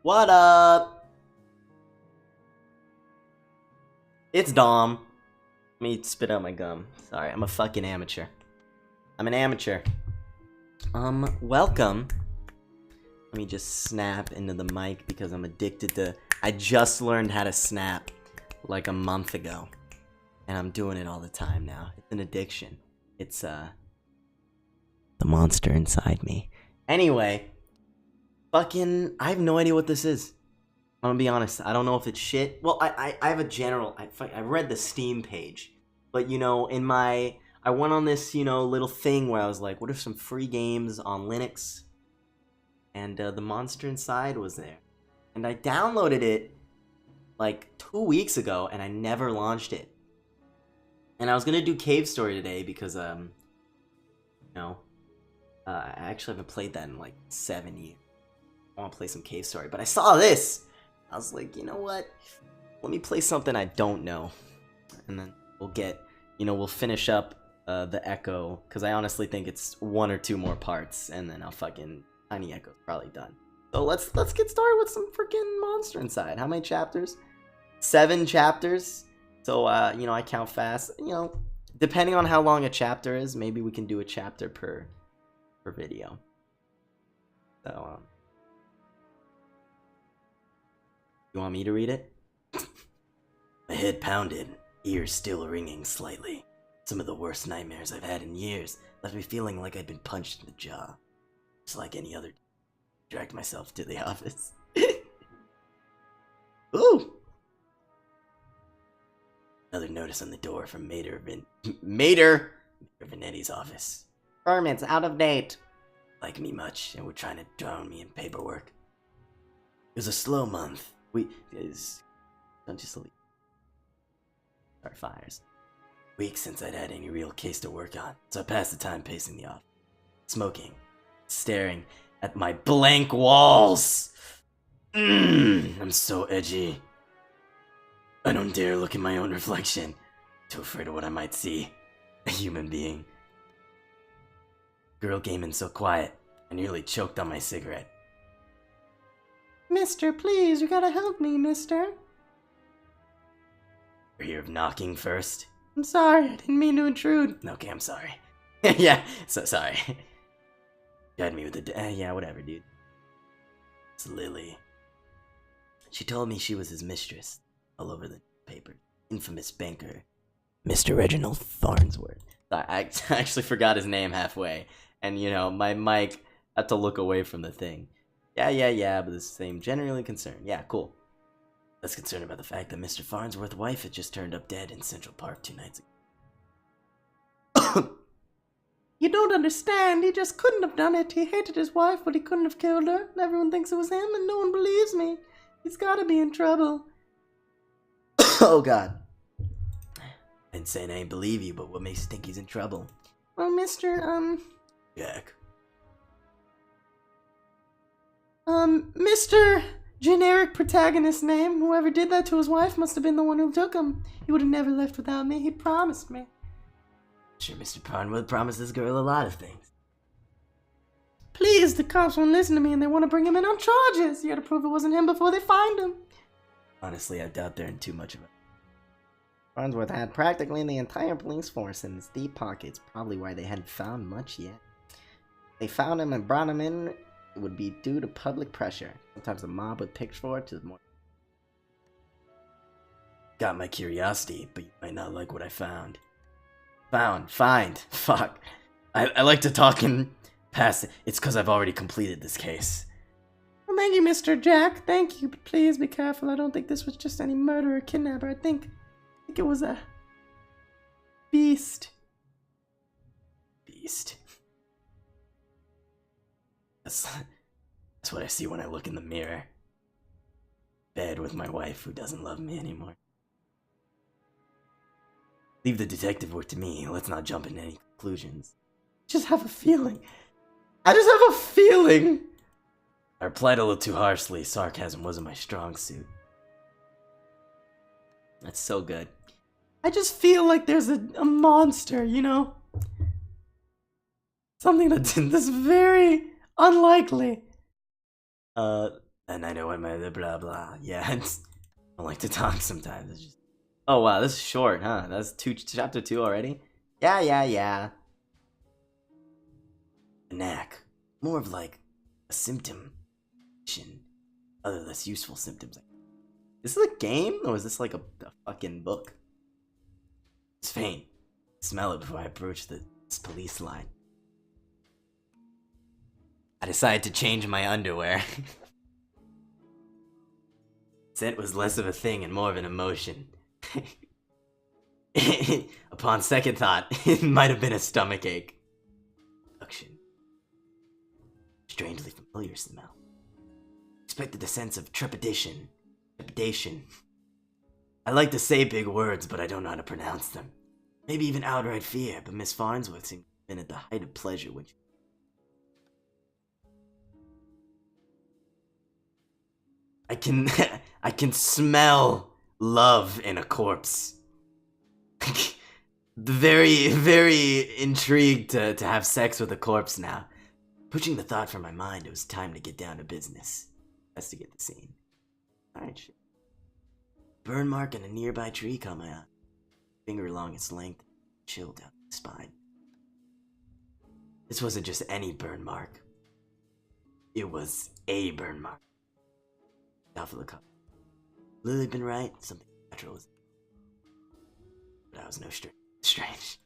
What up? It's Dom. Let me spit out my gum. Sorry, I'm a fucking amateur. I'm an amateur. Welcome. Let me just snap into the mic because I'm addicted to... I just learned how to snap like a month ago. And I'm doing it all the time now. It's an addiction. It's, the monster inside me. Anyway, fucking... I have no idea what this is. I'm gonna be honest, I don't know if it's shit. Well, I have a general... I read the Steam page. But, you know, I went on this, you know, little thing where I was like, what are some free games on Linux? And the Monster Inside was there. And I downloaded it like 2 weeks ago, and I never launched it. And I was gonna do Cave Story today because, I actually haven't played that in like 7 years. I want to play some Cave Story, but I saw this! I was like, you know what? Let me play something I don't know. And then we'll finish up the Echo, because I honestly think it's 1 or 2 more parts, and then I'll fucking... Tiny Echo's probably done. So let's get started with some freaking Monster Inside. How many chapters? 7 chapters. So, I count fast. You know, depending on how long a chapter is, maybe we can do a chapter per video. So, you want me to read it? My head pounded, ears still ringing slightly. Some of the worst nightmares I've had in years left me feeling like I'd been punched in the jaw. Just like any other, dragged myself to the office. Ooh! Another notice on the door from Mater Vanetti's office. Permits out of date. Like me much, and were trying to drown me in paperwork. It was a slow month. Don't just leave. Start fires. Weeks since I'd had any real case to work on, so I passed the time pacing the office, smoking, staring at my blank walls. I'm so edgy. I don't dare look at my own reflection. Too afraid of what I might see. A human being. Girl came in so quiet, I nearly choked on my cigarette. Mister, please, you gotta help me, mister. You're here of knocking first? I'm sorry, I didn't mean to intrude. Okay, I'm sorry. Yeah, so sorry. You had me with the... yeah, whatever, dude. It's Lily. She told me she was his mistress. All over the paper. Infamous banker. Mr. Reginald Farnsworth. I actually forgot his name halfway. And, my mic had to look away from the thing. Yeah, but the same generally concerned. Yeah, cool. Less concerned about the fact that Mr. Farnsworth's wife had just turned up dead in Central Park 2 nights ago. You don't understand. He just couldn't have done it. He hated his wife, but he couldn't have killed her. Everyone thinks it was him, and no one believes me. He's gotta be in trouble. Oh, God. I ain't saying I ain't believe you, but what makes you think he's in trouble? Well, Jack. Mr. Generic protagonist name. Whoever did that to his wife must have been the one who took him. He would have never left without me. He promised me. Sure, Mr. Farnsworth promised this girl a lot of things. Please, the cops won't listen to me and they want to bring him in on charges. You gotta prove it wasn't him before they find him. Honestly, I doubt they're in too much of it. Farnsworth had practically the entire police force in his deep pockets, probably why they hadn't found much yet. They found him and brought him in, it would be due to public pressure. Sometimes the mob with pitchforks is more... Got my curiosity, but you might not like what I found. Find. Fuck. I like to talk in past it. It's because I've already completed this case. Well, thank you, Mr. Jack. Thank you, but please be careful. I don't think this was just any murder or kidnapper. I think it was a... beast. Beast. That's what I see when I look in the mirror. Bed with my wife who doesn't love me anymore. Leave the detective work to me. Let's not jump into any conclusions. Just have a feeling. I just have a feeling. I replied a little too harshly. Sarcasm wasn't my strong suit. That's so good. I just feel like there's a monster, Something that's very unlikely. And I know what my blah blah. Yeah, I don't like to talk sometimes. It's just... Oh wow, this is short, huh? That's chapter 2 already? Yeah. A knack. More of like a symptom. Other less useful symptoms. Is this a game or is this like a fucking book? It's faint. Smell it before I approach this police line. I decided to change my underwear. Scent was less of a thing and more of an emotion. Upon second thought, it might have been a stomach ache. Strangely familiar smell. Expected a sense of trepidation. I like to say big words, but I don't know how to pronounce them. Maybe even outright fear, but Miss Farnsworth seemed to have been at the height of pleasure when she... I can smell love in a corpse. Very intrigued to have sex with a corpse now. Pushing the thought from my mind, it was time to get down to business. Investigate the scene. Alright, shit. Burn mark on a nearby tree caught my eye. Finger along its length, chilled down the spine. This wasn't just any burn mark. It was a burn mark. Off of the cup. Lily been right, something natural was. But I was no strange.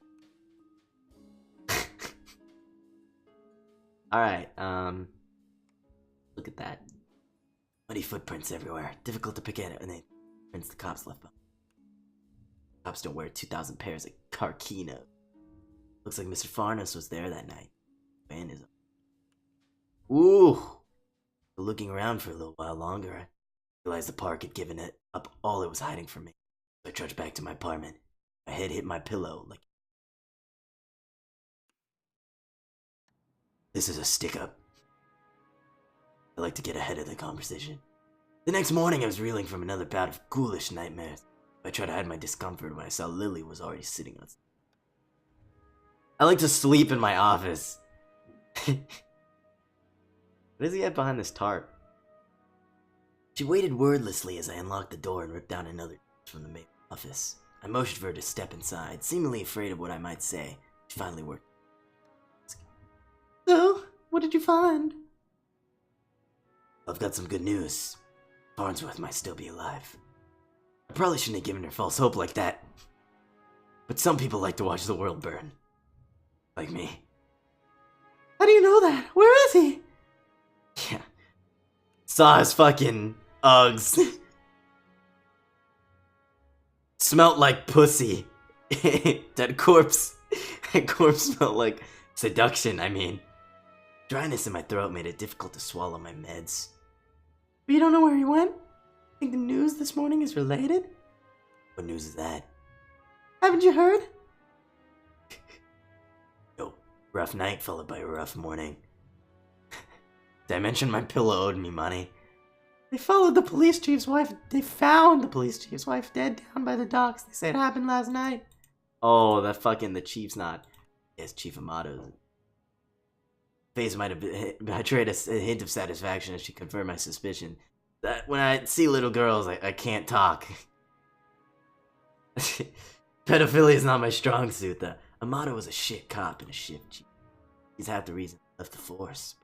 Alright, look at that. Muddy footprints everywhere. Difficult to pick at and they prints the cops left behind. Cops don't wear 2,000 pairs of Carquino. Looks like Mr. Farnes was there that night. Van is... Ooh! Looking around for a little while longer, I realized the park had given it up all it was hiding from me. So I trudged back to my apartment. My head hit my pillow like... This is a stick-up. I like to get ahead of the conversation. The next morning I was reeling from another bout of ghoulish nightmares. I tried to hide my discomfort when I saw Lily was already sitting on... I like to sleep in my office. What does he have behind this tarp? She waited wordlessly as I unlocked the door and ripped down another from the main office. I motioned for her to step inside, seemingly afraid of what I might say. She finally worked. So, what did you find? I've got some good news. Farnsworth might still be alive. I probably shouldn't have given her false hope like that. But some people like to watch the world burn. Like me. How do you know that? Where is he? Yeah. Saw his fucking Uggs. Smelt like pussy. That corpse smelled like seduction, I mean. Dryness in my throat made it difficult to swallow my meds. But you don't know where he went? Think the news this morning is related? What news is that? Haven't you heard? Yo, rough night followed by a rough morning. Did I mention my pillow owed me money? They followed the police chief's wife. They found the police chief's wife dead down by the docks. They say it happened last night. Oh, the chief's not. Yes, Chief Amato. Face might have betrayed a hint of satisfaction as she confirmed my suspicion that when I see little girls, I can't talk. Pedophilia is not my strong suit, though. Amato was a shit cop and a shit chief. He's half the reason I left the force.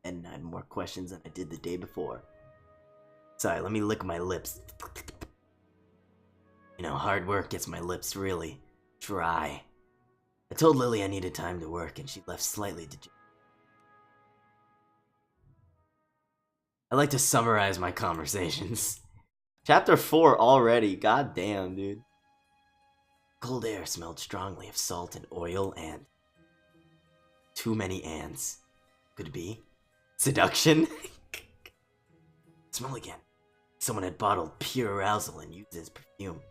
And I had more questions than I did the day before. Sorry, let me lick my lips. You know, hard work gets my lips really dry. I told Lily I needed time to work, and she left slightly dejected. I like to summarize my conversations. Chapter 4 already, god damn, dude. Cold air smelled strongly of salt and oil and... too many ants. Could it be? Seduction? Smell again. Someone had bottled pure arousal and used it as perfume.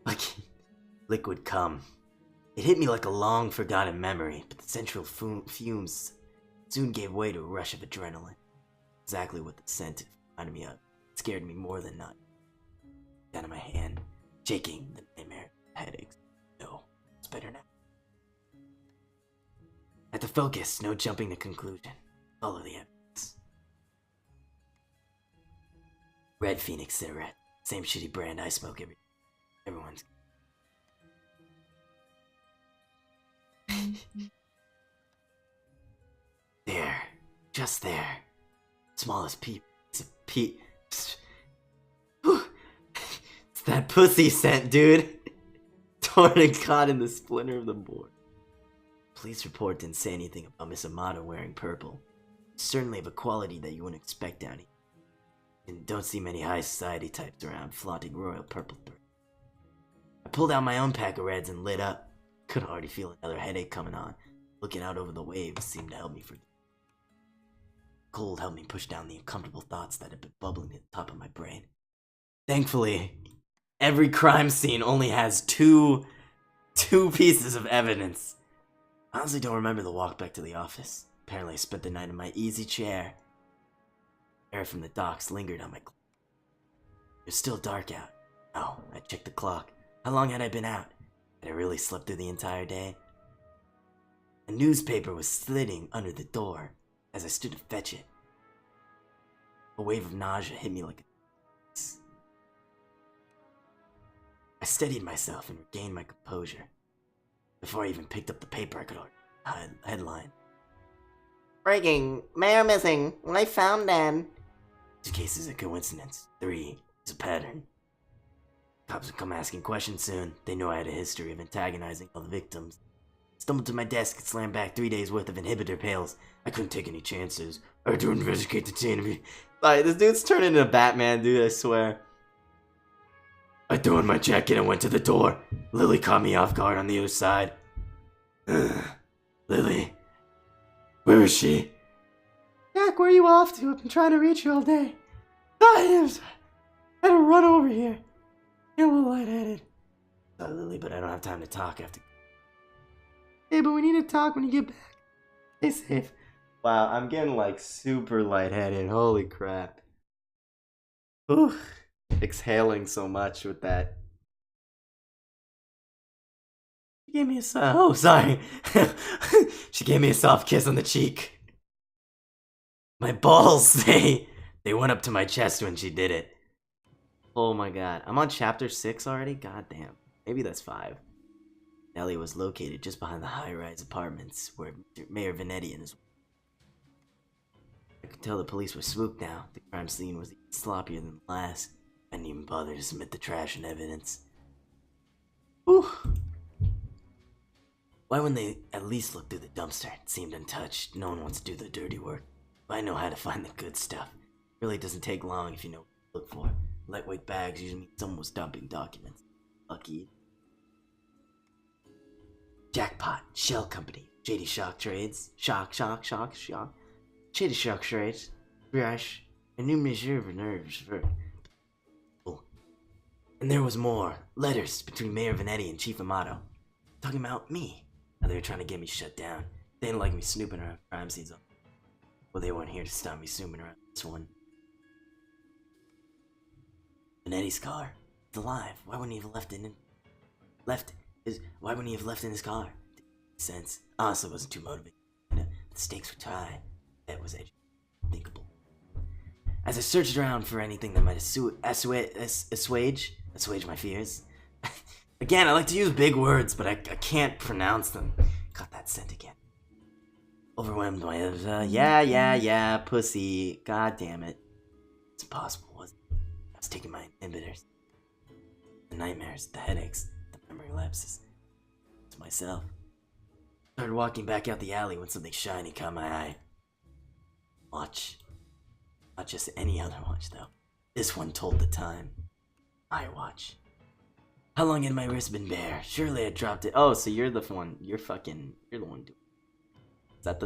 Fucking liquid cum. It hit me like a long-forgotten memory, but the central fumes soon gave way to a rush of adrenaline. Exactly what the scent reminded me of. It scared me more than not. Down in my hand, shaking the nightmare headaches. No, it's better now. At the focus, no jumping to conclusion. Follow the evidence. Red Phoenix cigarette. Same shitty brand I smoke everyone's. There. Just there. Smallest peep. It's a peep. It's that pussy scent, dude. Torn and caught in the splinter of the board. Police report didn't say anything about Miss Amato wearing purple. It's certainly of a quality that you wouldn't expect down here. And don't see many high society types around flaunting royal purple thread. I pulled out my own pack of reds and lit up. Could already feel another headache coming on. Looking out over the waves seemed to help me forget. Cold helped me push down the uncomfortable thoughts that had been bubbling at the top of my brain. Thankfully, every crime scene only has two pieces of evidence. I honestly don't remember the walk back to the office. Apparently I spent the night in my easy chair. Air from the docks lingered on my clothes. It was still dark out. Oh, I checked the clock. How long had I been out? Had I really slept through the entire day? A newspaper was slitting under the door as I stood to fetch it. A wave of nausea hit me like a... I steadied myself and regained my composure. Before I even picked up the paper, I could already headline. Breaking! Mayor missing! Wife found dead. 2 cases a coincidence. 3 is a pattern. Cops would come asking questions soon. They knew I had a history of antagonizing all the victims. Stumbled to my desk and slammed back 3 days worth of inhibitor pills. I couldn't take any chances. I had to investigate the chain of me. Like, this dude's turning into Batman, dude, I swear. I threw on my jacket and went to the door. Lily caught me off guard on the other side. Lily. Where is she? Jack, where are you off to? I've been trying to reach you all day. I had to run over here. You're a little lightheaded. Sorry, Lily, but I don't have time to talk after. Hey, but we need to talk when you get back. Stay safe. Wow, I'm getting like super lightheaded. Holy crap. Ooh. Exhaling so much with that. She gave me a oh, sorry. She gave me a soft kiss on the cheek. My balls, they went up to my chest when she did it. Oh my god. I'm on chapter 6 already? God damn. Maybe that's 5. Nellie was located just behind the high-rise apartments where Mayor Venetti and his... I could tell the police were spooked now. The crime scene was even sloppier than the last. I didn't even bother to submit the trash and evidence. Whew. Why wouldn't they at least look through the dumpster? It seemed untouched. No one wants to do the dirty work. But I know how to find the good stuff. It really doesn't take long if you know what to look for. Lightweight bags usually mean someone was dumping documents. Lucky. Jackpot, Shell Company, Shady Shock Trades, Shock. Shady Shock Trades, Rush, a new measure of nerves for... And there was more. Letters between Mayor Venetti and Chief Amato. Talking about me. How they were trying to get me shut down. They didn't like me snooping around crime scenes. Well, they weren't here to stop me snooping around this one. Venetti's car. It's alive. Why wouldn't he have left it in... Why wouldn't he have left in his car? Didn't make sense. Honestly, it wasn't too motivating. The stakes were high. That was unthinkable. As I searched around for anything that might assuage my fears. Again, I like to use big words, but I can't pronounce them. Got that scent again. Overwhelmed by yeah, pussy. God damn it. It's impossible, wasn't it? I was taking my inhibitors. The nightmares, the headaches, the memory lapses. To myself. Started walking back out the alley when something shiny caught my eye. Watch. Not just any other watch, though. This one told the time. My watch. How long had my wrist been bare? Surely I dropped it. Oh, so you're the one. You're the one doing. Is that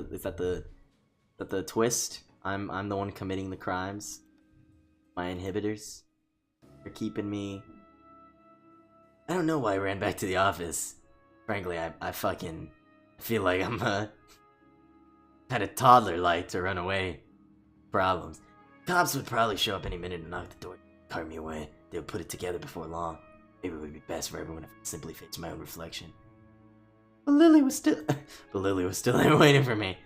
the twist? I'm the one committing the crimes. My inhibitors are keeping me. I don't know why I ran back to the office. Frankly, I fucking feel like I'm had a toddler like to run away. Problems. Cops would probably show up any minute and knock the door, cart me away. They would put it together before long. Maybe it would be best for everyone if I simply faced my own reflection. But Lily was still there waiting for me.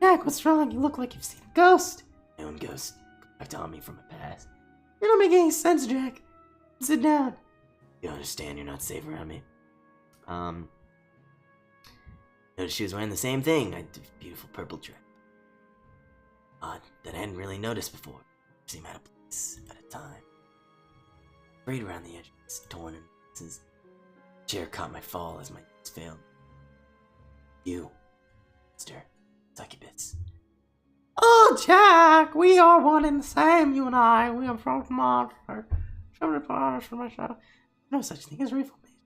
Jack, what's wrong? You look like you've seen a ghost. My own ghost. Back to haunt me from my past. You don't make any sense, Jack. Sit down. You understand you're not safe around me. Noticed she was wearing the same thing. A beautiful purple dress. Odd that I hadn't really noticed before. Seemed out of place at a time. Frayed around the edges, torn in pieces. Chair caught my fall as my knees failed. You, Mr. Succubus. Oh, Jack, we are one and the same, you and I. We are from the monster. For myself. No such thing as reformation.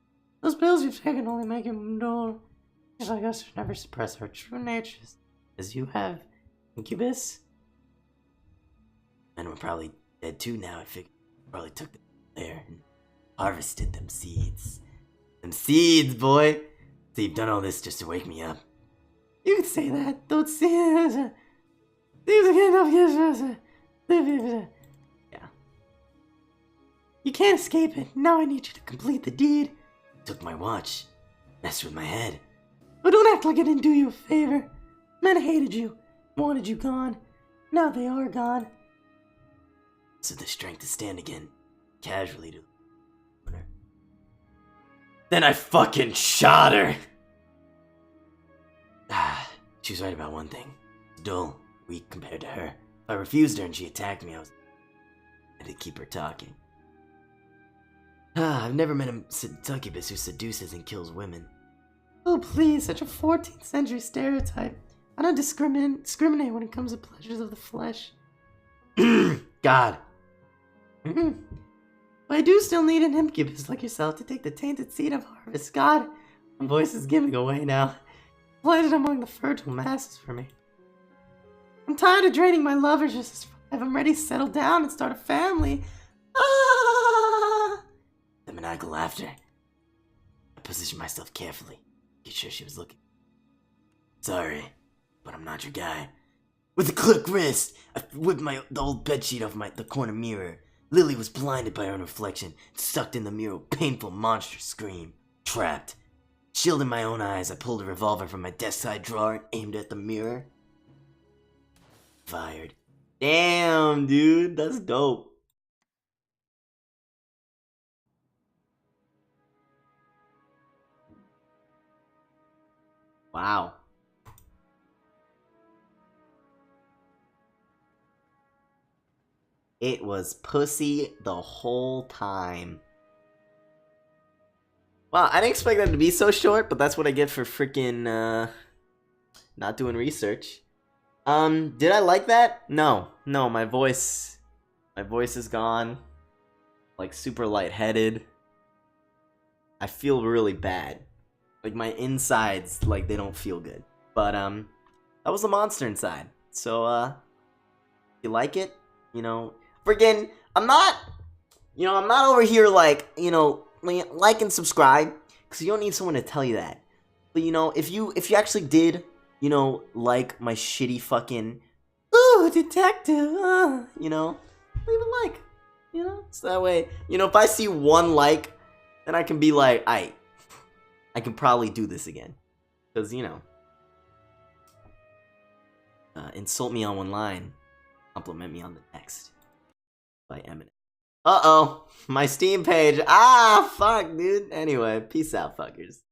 Those pills you've taken only make him endure. Just like us, never suppress our true natures. As you have, Incubus. Men were probably dead too now, I figured. Probably took them there and harvested them seeds. Them seeds, boy! So you've done all this just to wake me up. You could say that. Don't say it. Yeah. You can't escape it. Now I need you to complete the deed. Took my watch. Messed with my head. But don't act like I didn't do you a favor. Men hated you. Wanted you gone. Now they are gone. So the strength to stand again. Casually to her. Then I fucking shot her! She was right about one thing. Dull, weak compared to her. If I refused her and she attacked me, I had to keep her talking. I've never met a succubus who seduces and kills women. Oh please, such a 14th century stereotype. I don't discriminate when it comes to pleasures of the flesh. God. But I do still need an incubus like yourself to take the tainted seed of harvest. God, my voice is giving away now. Planted among the fertile masses for me. I'm tired of draining my lovers just to survive. I'm ready to settle down and start a family. Ah! The maniacal laughter. I positioned myself carefully, making sure she was looking. Sorry, but I'm not your guy. With a quick wrist, I whipped the old bedsheet off the corner mirror. Lily was blinded by her own reflection, sucked in the mirror with a painful monstrous scream. Trapped. Shielding my own eyes, I pulled a revolver from my desk side drawer and aimed at the mirror. Fired. Damn, dude, that's dope. Wow. It was pussy the whole time. Wow, I didn't expect that to be so short, but that's what I get for freaking not doing research. Did I like that? No, my voice is gone. Like super lightheaded. I feel really bad. Like my insides, like they don't feel good. But that was the monster inside. So if you like it, you know, freaking I'm not over here like, you know, like and subscribe, because you don't need someone to tell you that. But you know, if you actually did, you know, like my shitty fucking ooh detective, you know, leave a like, you know, so that way, you know, if I see one like, then I can be like, I can probably do this again, because you know, insult me on one line, compliment me on the next. By Eminem. Uh-oh, my Steam page. Ah, fuck, dude. Anyway, peace out, fuckers.